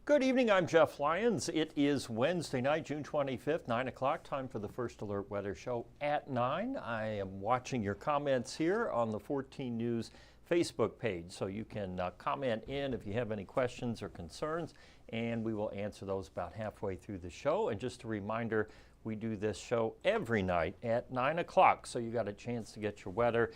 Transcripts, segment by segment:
Good evening, I'm Jeff Lyons. It is Wednesday night, June 25th, 9 o'clock, time for the First Alert Weather Show at 9. I am watching your comments here on the 14 News Facebook page, so you can comment in if you have any questions or concerns, and we will answer those about halfway through the show. And just a reminder, we do this show every night at 9 o'clock, so you got a chance to get your weather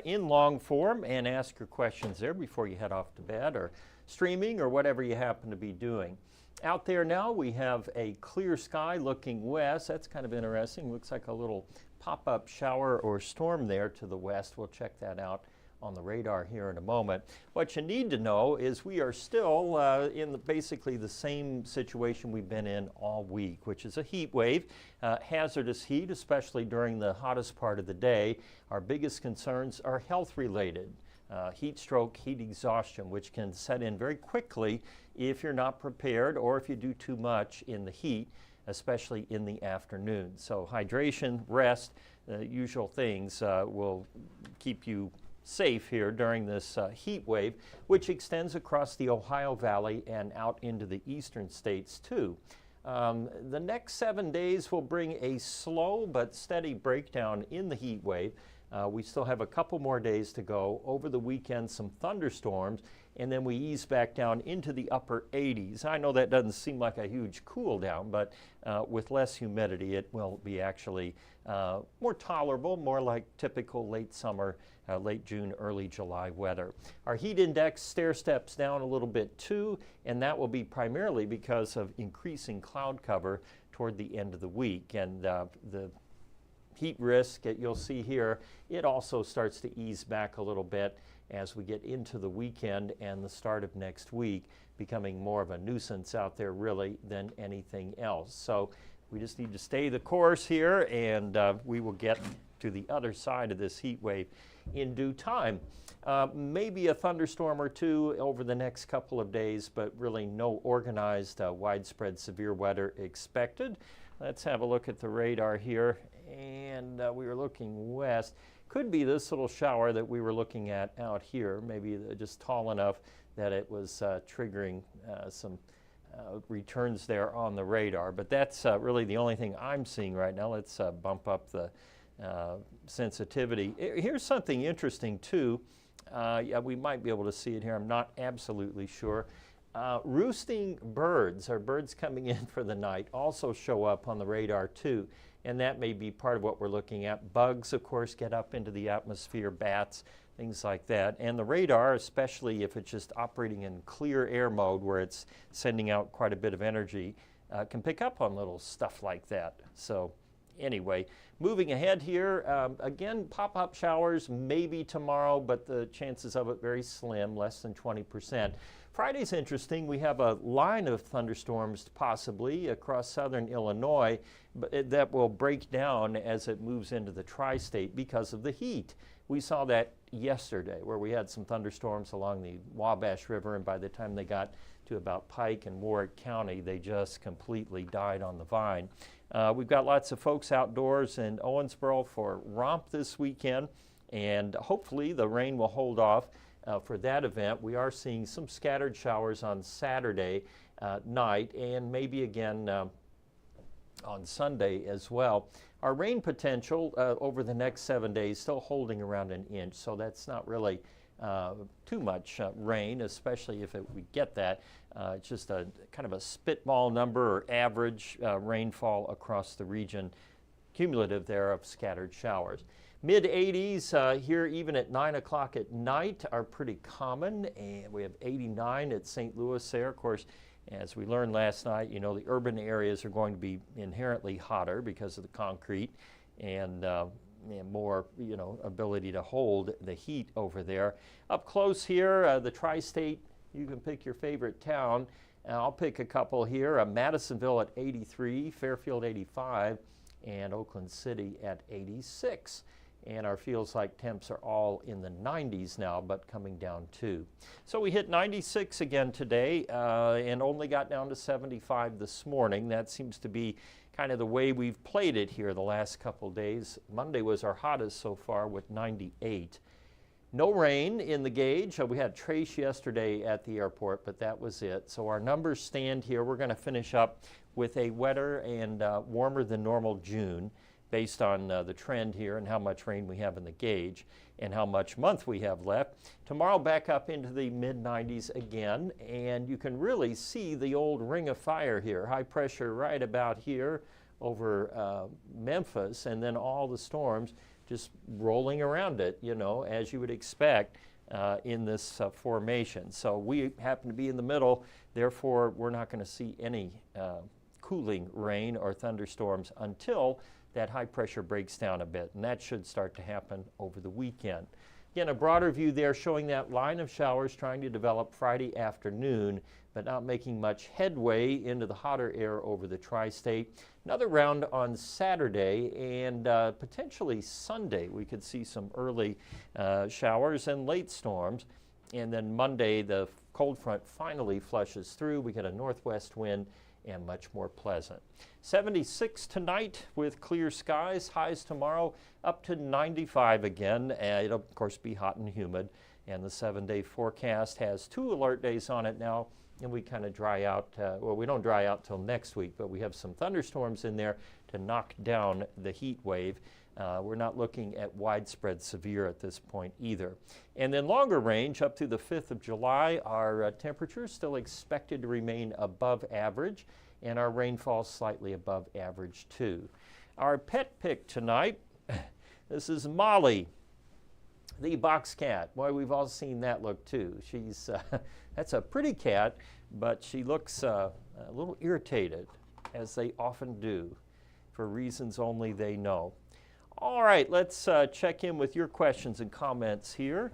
in long form and ask your questions there before you head off to bed or streaming or whatever you happen to be doing. Out there now we have a clear sky looking west. That's kind of interesting. Looks like a little pop-up shower or storm there to the west. We'll check that out on the radar here in a moment. What you need to know is we are still in basically the same situation we've been in all week, which is a heat wave, hazardous heat, especially during the hottest part of the day. Our biggest concerns are health related. Heat stroke, heat exhaustion, which can set in very quickly if you're not prepared or if you do too much in the heat, especially in the afternoon. So hydration, rest, usual things will keep you safe here during this heat wave, which extends across the Ohio Valley and out into the eastern states too. The next 7 days will bring a slow but steady breakdown in the heat wave. We still have a couple more days to go. Over the weekend, some thunderstorms, and then we ease back down into the upper 80s. I know that doesn't seem like a huge cool down, but with less humidity, it will be actually more tolerable, more like typical late summer, late June, early July weather. Our heat index stair steps down a little bit too, and that will be primarily because of increasing cloud cover toward the end of the week. And the heat risk that you'll see here, it also starts to ease back a little bit as we get into the weekend and the start of next week, becoming more of a nuisance out there really than anything else. So we just need to stay the course here, and we will get to the other side of this heat wave in due time. Maybe a thunderstorm or two over the next couple of days, but really no organized widespread severe weather expected. Let's have a look at the radar here, and we were looking west. Could be this little shower that we were looking at out here, maybe just tall enough that it was triggering some returns there on the radar. But that's really the only thing I'm seeing right now. Let's bump up the sensitivity. Here's something interesting too. Yeah, we might be able to see it here. I'm not absolutely sure. Roosting birds, or birds coming in for the night, also show up on the radar too, and that may be part of what we're looking at. Bugs, of course, get up into the atmosphere, bats, things like that. And the radar, especially if it's just operating in clear air mode where it's sending out quite a bit of energy, can pick up on little stuff like that. So anyway, moving ahead here, again, pop-up showers maybe tomorrow, but the chances of it very slim, less than 20%. Friday's interesting. We have a line of thunderstorms possibly across southern Illinois, but that will break down as it moves into the tri-state because of the heat. We saw that yesterday where we had some thunderstorms along the Wabash River, and by the time they got to about Pike and Warwick County, they just completely died on the vine. We've got lots of folks outdoors in Owensboro for romp this weekend, and hopefully the rain will hold off for that event. We are seeing some scattered showers on Saturday night, and maybe again on Sunday as well. Our rain potential over the next 7 days still holding around an inch, so that's not really too much rain, especially if we get that. It's just a kind of a spitball number or average rainfall across the region, cumulative there of scattered showers. Mid-80s here even at 9 o'clock at night are pretty common, and we have 89 at St. Louis there. Of course, as we learned last night, you know, the urban areas are going to be inherently hotter because of the concrete and more, you know, ability to hold the heat over there. Up close here, the tri-state, you can pick your favorite town. I'll pick a couple here. Madisonville at 83, Fairfield 85, and Oakland City at 86. And our feels like temps are all in the 90s now, but coming down too. So we hit 96 again today and only got down to 75 this morning. That seems to be kind of the way we've played it here the last couple days. Monday was our hottest so far with 98. No rain in the gauge. We had trace yesterday at the airport, but that was it. So our numbers stand here. We're going to finish up with a wetter and warmer than normal June based on the trend here and how much rain we have in the gauge and how much month we have left. Tomorrow back up into the mid-90s again, and you can really see the old ring of fire here. High pressure right about here over Memphis, and then all the storms just rolling around it, you know, as you would expect in this formation. So we happen to be in the middle, therefore we're not going to see any cooling rain or thunderstorms until that high pressure breaks down a bit, and that should start to happen over the weekend. Again, a broader view there showing that line of showers trying to develop Friday afternoon, but not making much headway into the hotter air over the tri-state. Another round on Saturday and potentially Sunday. We could see some early showers and late storms. And then Monday, the cold front finally flushes through. We get a northwest wind and much more pleasant. 76 tonight with clear skies. Highs tomorrow up to 95 again. It'll, of course, be hot and humid. And the 7-day forecast has 2 alert days on it now. And we kind of dry out, well, we don't dry out till next week, but we have some thunderstorms in there to knock down the heat wave. We're not looking at widespread severe at this point either. And then longer range up to the 5th of July, our temperatures still expected to remain above average, and our rainfall slightly above average too. Our pet pick tonight, this is Molly, the box cat. Boy, we've all seen that look too. She's that's a pretty cat, but she looks a little irritated, as they often do, for reasons only they know. All right, let's check in with your questions and comments here.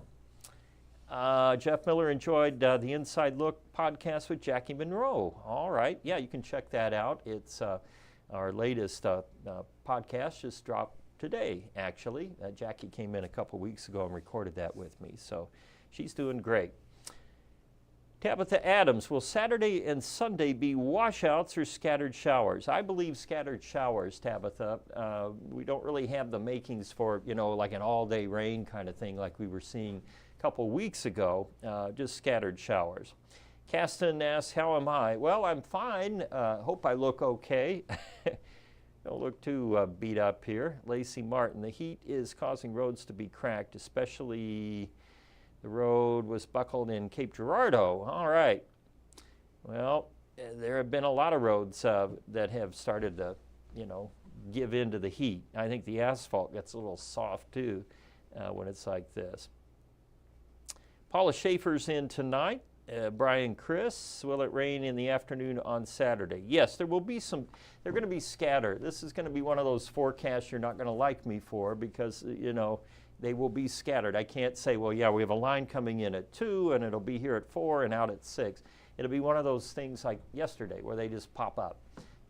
Jeff Miller enjoyed the Inside Look podcast with Jackie Monroe. All right, yeah, you can check that out. It's our latest podcast, just dropped today, actually. Jackie came in a couple weeks ago and recorded that with me, so she's doing great. Tabitha Adams, will Saturday and Sunday be washouts or scattered showers? I believe scattered showers, Tabitha. We don't really have the makings for, you know, like an all-day rain kind of thing like we were seeing a couple weeks ago, just scattered showers. Caston asks, how am I? Well, I'm fine. Hope I look okay. Don't look too beat up here. Lacey Martin, the heat is causing roads to be cracked, especially the road was buckled in Cape Girardeau. All right. Well, there have been a lot of roads that have started to, you know, give in to the heat. I think the asphalt gets a little soft too when it's like this. Paula Schaefer's in tonight. Brian Chris, will it rain in the afternoon on Saturday? Yes, there will be some. They're going to be scattered. This is going to be one of those forecasts you're not going to like me for because, you know, they will be scattered. I can't say, well, yeah, we have a line coming in at 2 and it'll be here at 4 and out at 6. It'll be one of those things like yesterday where they just pop up.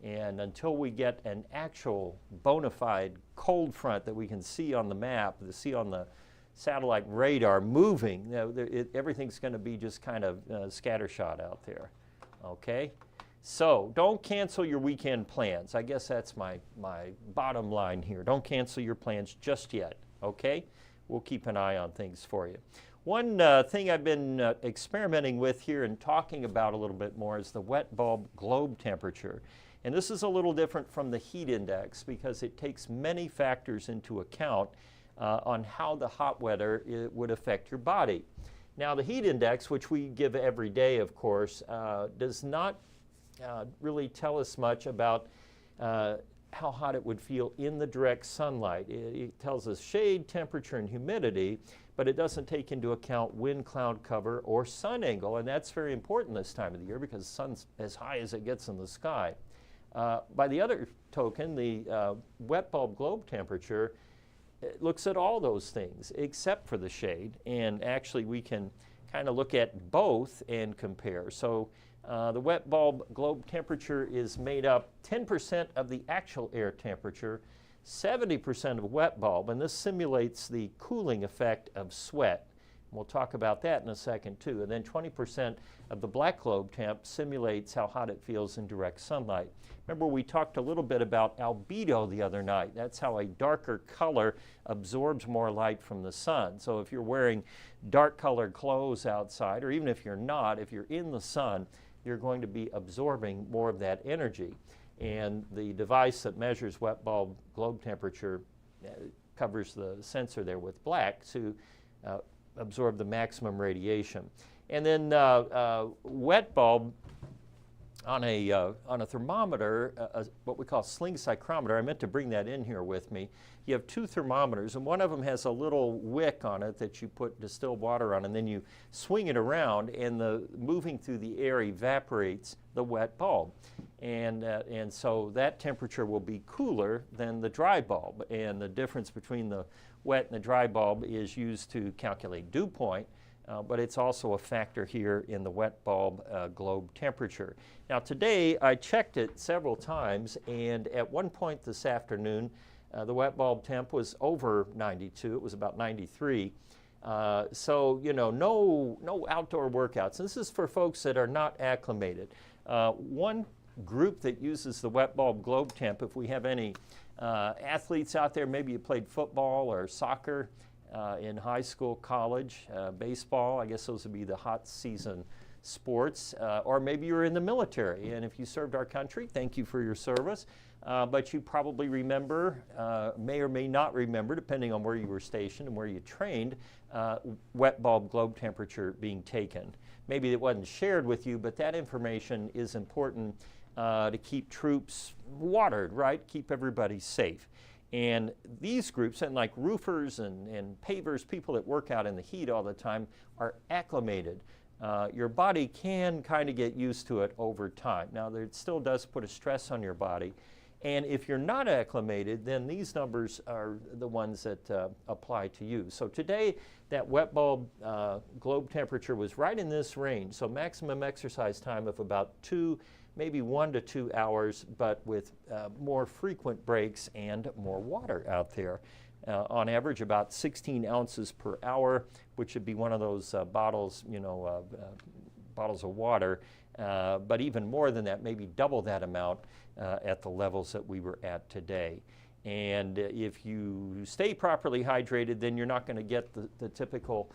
And until we get an actual bona fide cold front that we can see on the map, see on the satellite radar moving, everything's going to be just kind of scattershot out there. Okay? So don't cancel your weekend plans. I guess that's my bottom line here. Don't cancel your plans just yet. Okay? We'll keep an eye on things for you. One thing I've been experimenting with here and talking about a little bit more is the wet bulb globe temperature. And this is a little different from the heat index because it takes many factors into account on how the hot weather would affect your body. Now the heat index, which we give every day of course, does not really tell us much about how hot it would feel in the direct sunlight. It tells us shade, temperature, and humidity, but it doesn't take into account wind, cloud cover, or sun angle, and that's very important this time of the year because the sun's as high as it gets in the sky. By the other token, the wet bulb globe temperature looks at all those things except for the shade, and actually we can kind of look at both and compare. So the wet bulb globe temperature is made up 10% of the actual air temperature, 70% of wet bulb, and this simulates the cooling effect of sweat. We'll talk about that in a second too. And then 20% of the black globe temp simulates how hot it feels in direct sunlight. Remember, we talked a little bit about albedo the other night. That's how a darker color absorbs more light from the sun. So if you're wearing dark colored clothes outside, or even if you're not, if you're in the sun, you're going to be absorbing more of that energy. And the device that measures wet bulb globe temperature covers the sensor there with black to absorb the maximum radiation. And then wet bulb on a thermometer, what we call a sling psychrometer. I meant to bring that in here with me. You have two thermometers, and one of them has a little wick on it that you put distilled water on, and then you swing it around, and the moving through the air evaporates the wet bulb. And so that temperature will be cooler than the dry bulb. And the difference between the wet and the dry bulb is used to calculate dew point, but it's also a factor here in the wet bulb globe temperature. Now today I checked it several times, and at one point this afternoon the wet bulb temp was over 92. It was about 93. So, you know, no outdoor workouts. This is for folks that are not acclimated. One group that uses the wet bulb globe temp, if we have any athletes out there, maybe you played football or soccer in high school, college, baseball, I guess those would be the hot season sports, or maybe you're in the military, and if you served our country, thank you for your service, but you probably remember, may or may not remember, depending on where you were stationed and where you trained, wet bulb globe temperature being taken. Maybe it wasn't shared with you, but that information is important to keep troops watered, right? Keep everybody safe. And these groups, and like roofers and pavers, people that work out in the heat all the time, are acclimated. Your body can kind of get used to it over time. Now, it still does put a stress on your body. And if you're not acclimated, then these numbers are the ones that apply to you. So today, that wet bulb globe temperature was right in this range. So maximum exercise time of about maybe 1 to 2 hours, but with more frequent breaks and more water out there. On average, about 16 ounces per hour, which would be one of those bottles, bottles of water. But even more than that, maybe double that amount at the levels that we were at today. And if you stay properly hydrated, then you're not going to get the typical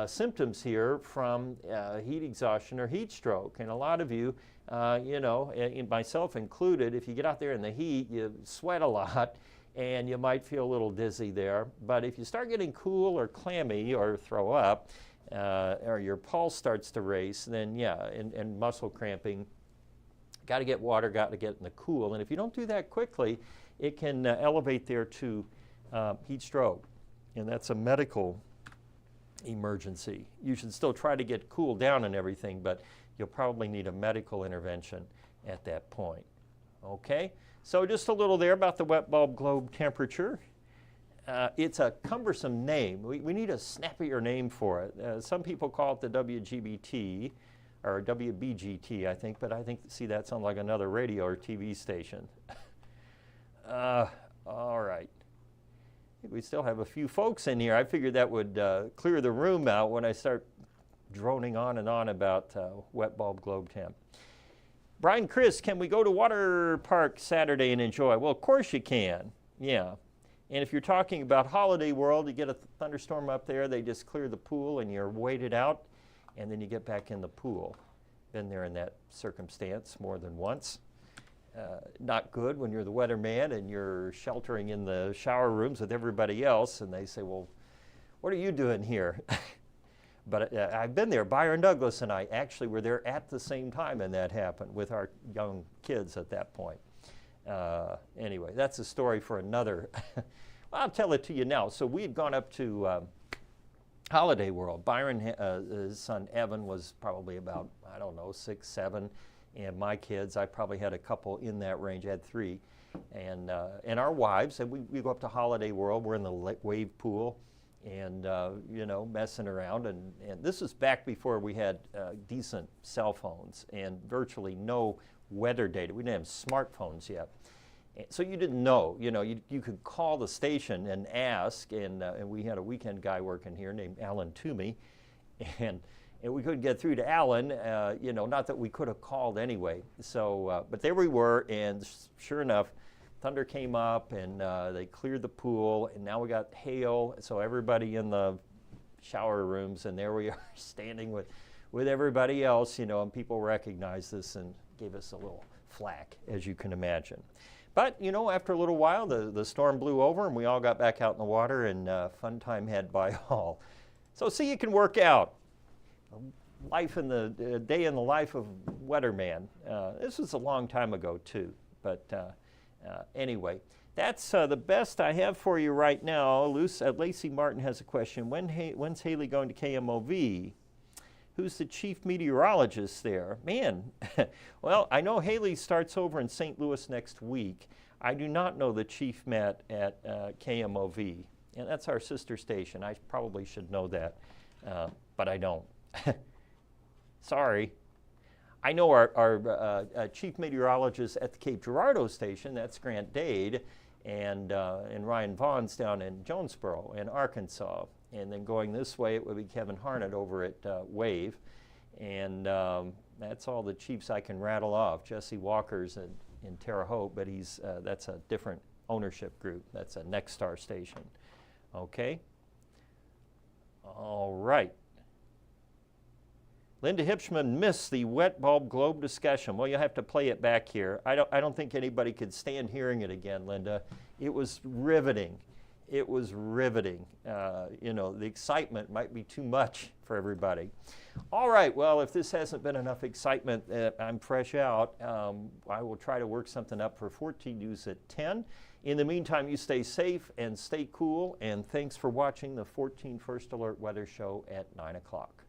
symptoms here from heat exhaustion or heat stroke. And a lot of you, and myself included, if you get out there in the heat, you sweat a lot and you might feel a little dizzy there. But if you start getting cool or clammy or throw up, or your pulse starts to race, then yeah, and muscle cramping, got to get water, got to get in the cool. And if you don't do that quickly, it can elevate there to heat stroke, and that's a medical emergency. You should still try to get cooled down and everything, but you'll probably need a medical intervention at that point. Okay, so just a little there about the wet bulb globe temperature. It's a cumbersome name. We need a snappier name for it. Some people call it the WGBT, or WBGT, I think, but I think, see, that sounds like another radio or TV station. All right. We still have a few folks in here. I figured that would clear the room out when I start droning on and on about wet bulb globe temp. Brian, Chris, can we go to Water Park Saturday and enjoy? Well, of course you can, yeah. And if you're talking about Holiday World, you get a thunderstorm up there, they just clear the pool and you're waded out, and then you get back in the pool. Been there in that circumstance more than once. Not good when you're the weatherman and you're sheltering in the shower rooms with everybody else, and they say, well, what are you doing here? But I've been there. Byron Douglas and I actually were there at the same time, and that happened with our young kids at that point. Anyway, that's a story for another. I'll tell it to you now. So we had gone up to Holiday World. Byron, his son Evan, was probably about, I don't know, 6, 7. And my kids, I probably had a couple in that range. I had 3. And our wives, and we go up to Holiday World. We're in the wave pool and, messing around. And this was back before we had decent cell phones and virtually no weather data. We didn't have smartphones yet. So you didn't know, you could call the station and ask, and we had a weekend guy working here named Alan Toomey, and we couldn't get through to Alan, you know, not that we could have called anyway. So, but there we were, and sure enough, thunder came up, and they cleared the pool, and now we got hail, so everybody in the shower rooms, and there we are standing with everybody else, you know, and people recognized this and gave us a little flack, as you can imagine. But, you know, after a little while, the storm blew over, and we all got back out in the water, and fun time had by all. So see, it can work out. Life in the day in the life of weatherman. This was a long time ago too, but anyway, that's the best I have for you right now. Lacey Martin has a question. When's Haley going to KMOV? Who's the chief meteorologist there? Man, well, I know Haley starts over in St. Louis next week. I do not know the chief met at KMOV, and that's our sister station. I probably should know that, but I don't. Sorry. I know our chief meteorologist at the Cape Girardeau station, that's Grant Dade, and Ryan Vaughn's down in Jonesboro in Arkansas. And then going this way, it would be Kevin Harnett over at Wave. And that's all the chiefs I can rattle off. Jesse Walker's in Terre Haute, but that's a different ownership group. That's a Next Star station. Okay? All right. Linda Hipschman missed the wet bulb globe discussion. Well, you'll have to play it back here. I don't think anybody could stand hearing it again, Linda. It was riveting. It was riveting. You know, the excitement might be too much for everybody. All right, well, if this hasn't been enough excitement, I'm fresh out. I will try to work something up for 14 News at 10. In the meantime, you stay safe and stay cool, and thanks for watching the 14 First Alert Weather Show at 9 o'clock.